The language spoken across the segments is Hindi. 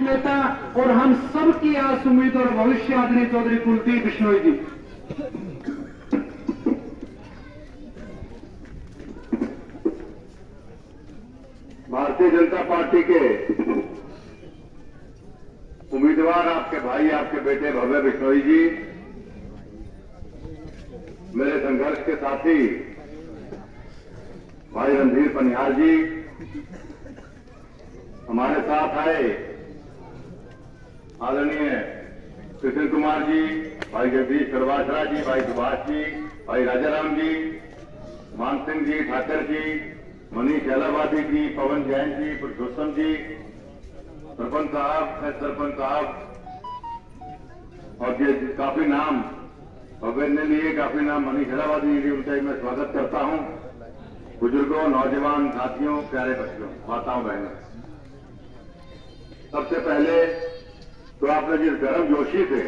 नेता और हम सब की आस उम्मीद और भविष्य आदरणीय चौधरी कुलदीप बिश्नोई जी। भारतीय जनता पार्टी के उम्मीदवार आपके भाई, आपके बेटे भव्य बिश्नोई जी, मेरे संघर्ष के साथी भाई रणधीर पनिहार जी, हमारे साथ आए आदरणीय कृष्ण कुमार जी, भाई जगदीश करवासरा जी, भाई सुभाष जी, भाई राजाराम जी, मान सिंह जी, ठाकर जी, मनीष एलाहाबादी जी, पवन जैन जी, पुरुषोत्तम जी, सरपंच साहब और ये काफी नाम भव्य ने लिए, काफी नाम मनीष एलाहाबादी जी, उनका मैं स्वागत करता हूं। बुजुर्गों, नौजवान साथियों, प्यारे बच्चों, माताओं, बहनों, सबसे पहले तो आपने जिस गर्म जोशी से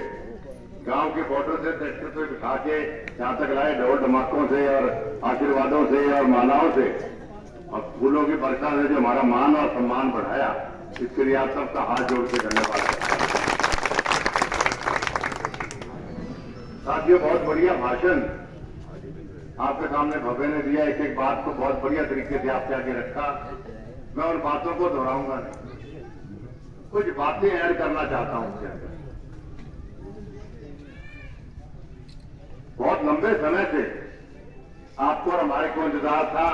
गांव के बॉर्डर से ट्रैक्टर पे बिठा के यहां तक लाए, ढोल धमाकों से और आशीर्वादों से और मालाओं से और फूलों की वर्षा से जो हमारा मान और सम्मान बढ़ाया, इसके लिए आप सबका हाथ जोड़ के धन्यवाद। साथियों, बहुत बढ़िया भाषण आपके सामने भव्य ने दिया। एक एक बात को बहुत बढ़िया तरीके से आपके आगे रखा। मैं उन बातों को दोहराऊंगा नहीं, कुछ बातें ऐड करना चाहता हूं उसके अंदर। बहुत लंबे समय से आपको और हमारे को इंतजार था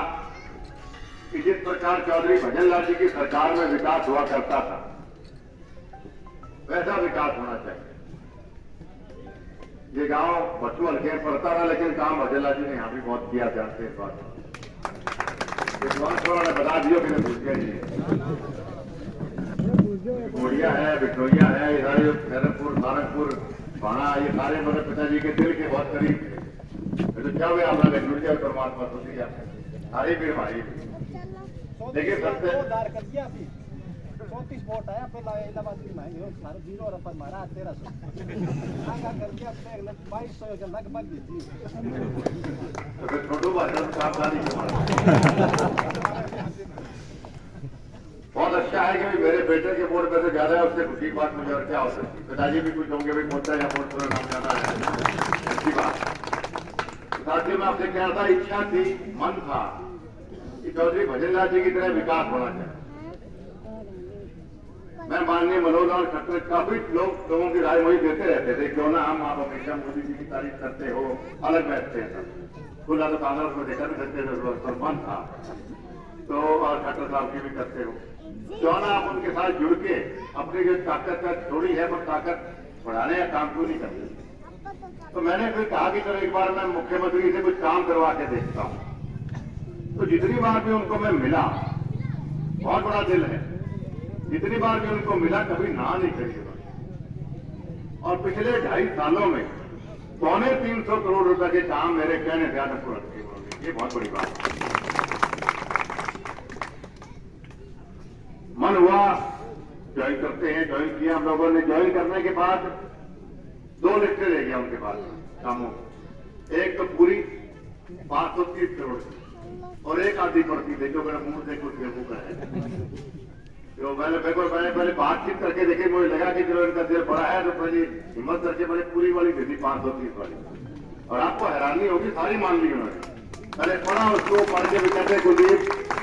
कि जिस प्रकार चौधरी भजनलाल जी की सरकार में विकास हुआ करता था, वैसा विकास होना चाहिए। ये गांव बच्चों हल्के पड़ता रहा, लेकिन काम भजनलाल जी ने यहां भी बहुत किया, जानते हैं इस बात को। ने बता दियो कि भूल गया, गोड़िया है, बिठोइया है, ये सारे खैरपुर, सारंगपुर, बाणा, ये सारे मेरे पिताजी के दिल के बहुत करीब थे। तो क्या हुआ, आपने लखनऊ जी और परमात्मा तो दिया सारी भीड़ भाई। देखिए सबसे 34 वोट आया पहला इलाहाबाद की मांगे हो सारे 0 और अपन मारा 1300 आगा करके अपने 2200 लगभग दी थी। तो फिर छोटू भाषण सावधानी बहुत अच्छा है कि मेरे बेटे के वोट में से ज्यादा है, उससे खुशी की बात मुझे और क्या हो सकती। पिताजी भी कुछ होंगे, भाई पोता या वोट पूरा नाम ज्यादा है, अच्छी बात। साथियों, मैं आपसे कह रहा था, इच्छा थी, मन था कि चौधरी भजनलाल जी की तरह विकास होना चाहिए। मैं माननीय मनोज लाल खट्टर, काफी लोगों की राय वही देते रहते थे, क्यों ना हम आप हमेशा मोदी जी की तारीफ करते हो, अलग बैठते हैं सब। खुला तो कांग्रेस में देखा भी सकते थे, सरपंच था तो, और खट्टर साहब की भी करते हो, क्यों ना आप उनके साथ जुड़ के अपनी जो ताकत छोड़ी है वो ताकत बढ़ाने का काम क्यों नहीं करते। तो मैंने फिर कहा कि चलो एक बार मैं मुख्यमंत्री से कुछ काम करवा के देखता हूं। तो जितनी बार भी उनको मैं मिला, बहुत बड़ा दिल है, जितनी बार भी उनको मिला कभी ना नहीं करी। और पिछले 2.5 सालों में 250 करोड़ रुपए के काम मेरे कहने से आगे पूरा किए, ये बहुत बड़ी बात है। मन हुआ ज्वाइन करते हैं, ज्वाइन किया हम लोगों ने। ज्वाइन करने के बाद 2 लिस्टें ले गया उनके पास कामों, एक तो पूरी 530 करोड़ और एक आधी पड़ती थी, जो मेरा मुंह से कुछ गेहूं का है। जो मैंने पहले बातचीत करके देखे, मुझे लगा कि चलो इनका दिल बड़ा है, तो पहले हिम्मत करके मैंने पूरी वाली दे दी, 530 वाली। और आपको हैरानी होगी, सारी मान ली उन्होंने। मैंने पढ़ा उसको, पढ़ के भी कहते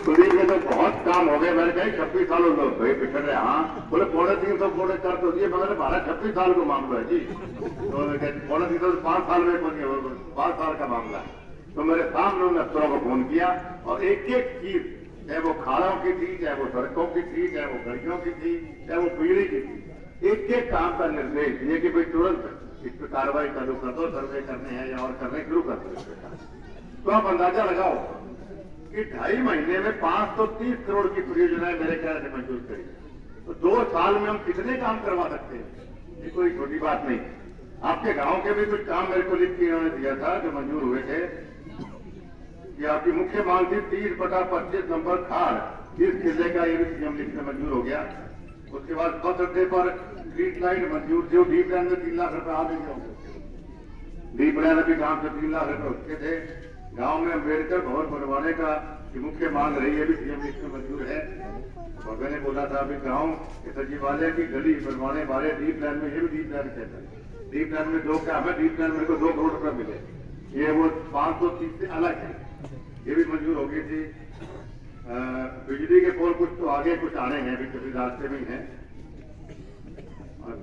कुलदीप में तो बहुत काम हो गए। मैंने कहा 26 साल भाई पिछड़ रहे। हाँ, बोले 350 करोड़ कर तो दिए, मगर 26 साल का मामला है जी। तो 350 5 साल में 5 साल का मामला है। तो मेरे सामने उन्होंने अफसरों को फोन किया और एक एक चीज, चाहे वो खाड़ों की थी, चाहे वो सड़कों की थी, चाहे वो गलियों की थी, चाहे वो बिजली की थी, एक एक काम का निर्देश दिए कि भाई तुरंत इस पर कार्रवाई चालू कर दो, सर्वे करने हैं या और करने शुरू कर दो। तो आप अंदाजा लगाओ कि 2.5 महीने में 530 करोड़ की परियोजनाएं मेरे ख्याल से मंजूर करी। तो 2 साल में हम कितने काम करवा सकते हैं, ये कोई छोटी बात नहीं। आपके गांव के भी कुछ काम मेरे को लिख के इन्होंने दिया था जो मंजूर हुए थे कि आपकी मुख्य मांग थी 30/25 नंबर खाड़, इस किले का ये भी सीएम लिखने मंजूर हो गया। उसके बाद बस अड्डे पर स्ट्रीट लाइट मंजूर थी, डीप लाइन में 3 लाख रुपए आ गए। डीप लाइन अभी काम से 3 लाख रुपए उसके थे। गांव में अम्बेडकर भवन बनवाने का कि मुख्य मांग रही है भी सीएम लिस्ट में मंजूर है। भगत ने बोला था अभी गाँव के सचिवालय की गली बनवाने वाले डी प्लान में, ये भी डी प्लान कहता है, डी प्लान में दो क्या है, डी प्लान मेरे को 2 करोड़ रुपए मिले, ये वो 530 से अलग है, ये भी मंजूर हो गई थी। बिजली के पोल कुछ तो आगे कुछ आने हैं, अभी कभी रास्ते में हैं।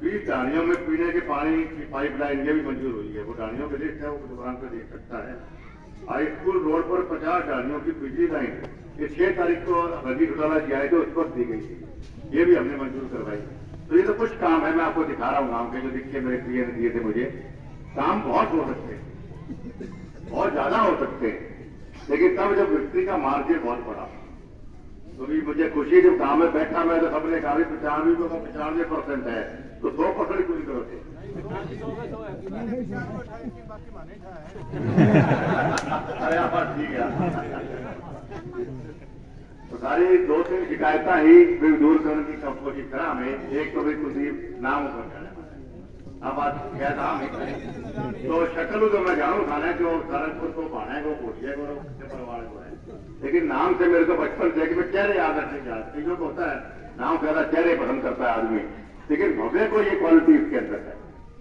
20 डाणियों में पीने के पानी की पाइपलाइन ये भी मंजूर हुई है, वो डाणियों की लिस्ट है, वो दुकान पर देख सकता है। हाई स्कूल रोड पर 50 डाणियों की बिजली लाइन ये 6 तारीख को रवि घोटाला किया है तो उस पर दी गई थी, ये भी हमने मंजूर करवाई। तो ये तो कुछ काम है, मैं आपको दिखा रहा हूँ गाँव के जो दिखे मेरे प्रिय ने दिए थे मुझे। काम बहुत हो सकते हैं, बहुत ज्यादा हो सकते हैं, लेकिन तब जब व्यक्ति का मार्जिन बहुत बड़ा, तो भी मुझे खुशी जब गाँव में बैठा मैं तो सबने कहा 95% है, तो 100% पूरी करो थे। अरे आप ठीक है। तो सारी 2-3 शिकायतें ही दूर करने की कोशिश करा हमें। एक तो भाई कुलदीप नाम ऊपर अब बात क्या नाम तो शक्ल तो मैं जानू खाना जो सरनपुर को भाने को कोटिया को परिवार को है, लेकिन नाम से मेरे को बचपन से कि मैं चेहरे याद रखने जा चीजों को होता है, नाम ज्यादा चेहरे पसंद करता है आदमी, लेकिन भव्य को ये क्वालिटी इसके अंदर है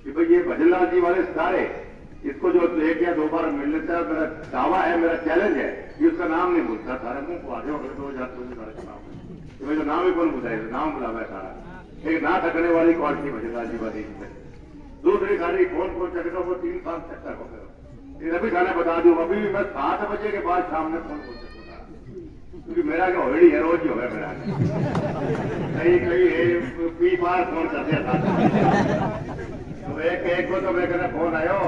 कि भाई ये भजनलाल जी वाले सारे इसको जो 1 या 2 बार मिल लेता है, मेरा दावा है, मेरा चैलेंज है कि उसका नाम नहीं भूलता, सारे मुंह को आगे 2000 नाम मैं जो नाम ही कौन भूला है, नाम बुलावा है सारा, एक ना थकने वाली क्वालिटी भजनलाल जी वाली। दूसरी गाड़ी फोन चक्कर वो 3 साल चक्कर हो गया। अभी खाना बता दूं, अभी भी मैं 7 बजे के बाद शाम में फोन सकूंगा, क्योंकि मेरा क्या ऑलरेडी है, रोज ही हो गया मेरा, कहीं पी बार फोन कर दिया था। तो एक को तो मैं कहना फोन आयो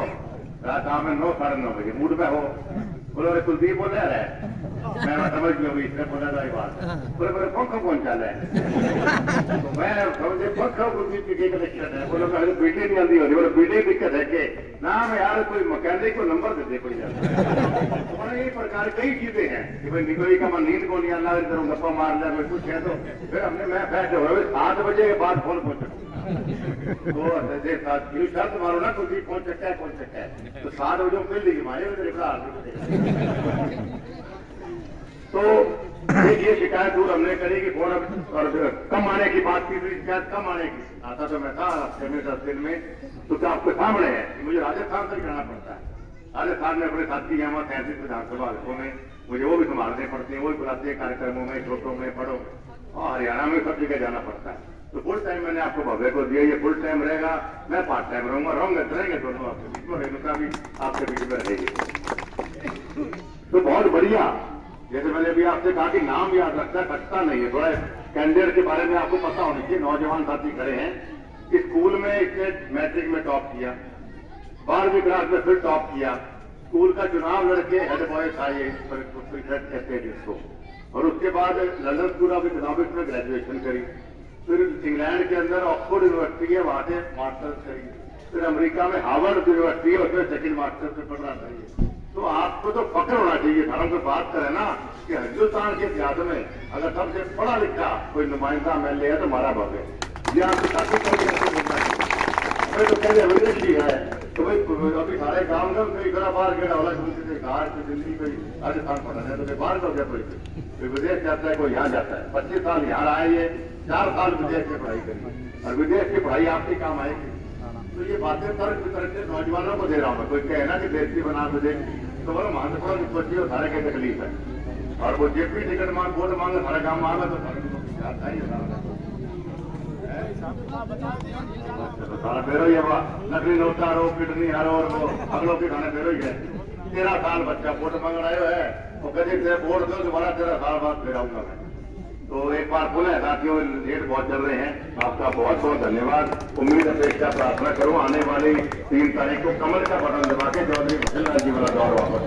रात शाम में 9 साढ़े 9 बजे मूड पे हो, बोलो अरे कुलदीप बोल रहा है, मैं समझ गया भाई इसने बोला था बात, बोले मेरे पंखा कौन चल है, तो मैं समझे पंखा कुलदीप की कनेक्शन है, बोलो मैं बीटी नहीं आती होती, बोले बीटी दिक्कत है कि नाम यार कोई मैकेनिक को नंबर दे पड़ जाता है। ये प्रकार कई चीजें हैं कि भाई निकोई का मन नींद को नहीं आना, इधर गप्पा मार लिया कोई कुछ है, तो फिर हमने मैं बैठे हुए 7 बजे के बाद फोन पहुंचा तो शर्त मारो ना कुलदीप कौन चक्का है, तो 7 बजे मिल लीजिए मारे तो ये शिकायत दूर हमने करी कि फोन और कम आने की बात की, शिकायत कम आने की आता तो मैं था हफ्ते में 10 दिन में, तो क्या आपके सामने है कि मुझे राजस्थान तक जाना पड़ता है, राजस्थान में अपने साथी यहाँ 33 विधानसभा हल्कों में मुझे वो भी संभालने पड़ते हैं, वो भी बुलाते हैं कार्यक्रमों में, छोटों में, बड़ों में, और हरियाणा में सब जगह जाना पड़ता है। तो फुल टाइम मैंने आपको भव्य को दिया, ये फुल टाइम रहेगा, मैं पार्ट टाइम रहूंगा रहेंगे दोनों आपके बीच में, रेणुका भी आपके बीच में रहेगी। तो बहुत बढ़िया, जैसे मैंने अभी आपसे कहा कि नाम याद रखना कटता नहीं है, थोड़ा कैंडिडेट के बारे में आपको पता होना चाहिए। नौजवान साथी खड़े हैं, स्कूल में इसने मैट्रिक में टॉप किया, 12वीं क्लास में फिर टॉप किया, स्कूल का चुनाव लड़के हेड बॉय था ये कहते हैं जिसको, और उसके बाद लंदन स्कूल ऑफ इकोनॉमिक्स में ग्रेजुएशन करी, फिर इंग्लैंड के अंदर ऑक्सफोर्ड यूनिवर्सिटी है वहां से मास्टर्स करी, फिर अमेरिका में हार्वर्ड यूनिवर्सिटी है उसमें सेकंड मास्टर्स में पढ़ना चाहिए। तो आपको तो फक्र होना चाहिए, धर्म से बात करें ना कि हिंदुस्तान के इतिहास में अगर सबसे पढ़ा लिखा कोई नुमाइंदा MLA है तो हमारा भव्य, ये आपको साथी हमें तो कहते विदेशी है, तो भाई अभी सारे गाँव में कई बड़ा बाहर गया वाला दिल्ली कोई राजस्थान पढ़ा है, तो बाहर हो गया कोई विदेश जाता है, कोई यहाँ जाता है, 25 साल यहाँ आए, ये 4 साल विदेश में पढ़ाई करी, और विदेश की पढ़ाई आपके काम आएगी। तो ये बातें तर्क वितर्क से नौजवानों को दे रहा हूँ, कोई कहे ना कि देश की बना विदेश, तो बोलो महत्वपूर्ण सोचिए सारे की तकलीफ है, और वो जेपी टिकट मांग वोट मांगे सारा काम मांगा तो सारा फेरो ही है, नकली नोटा हारो, किडनी हारो, और वो अगलों के खाने फेरो ही है। 13 साल बच्चा वोट मांगना आयो है, वो कभी वोट दो दोबारा 13 साल बाद फिर आऊंगा मैं। तो एक बार पुनः साथियों लेट बहुत चल रहे हैं, आपका बहुत बहुत धन्यवाद। उम्मीद अपेक्षा प्रार्थना करूं आने वाली 3 तारीख को कमल का बटन दबा के चौधरी भजनलाल जी वाला दौर वापस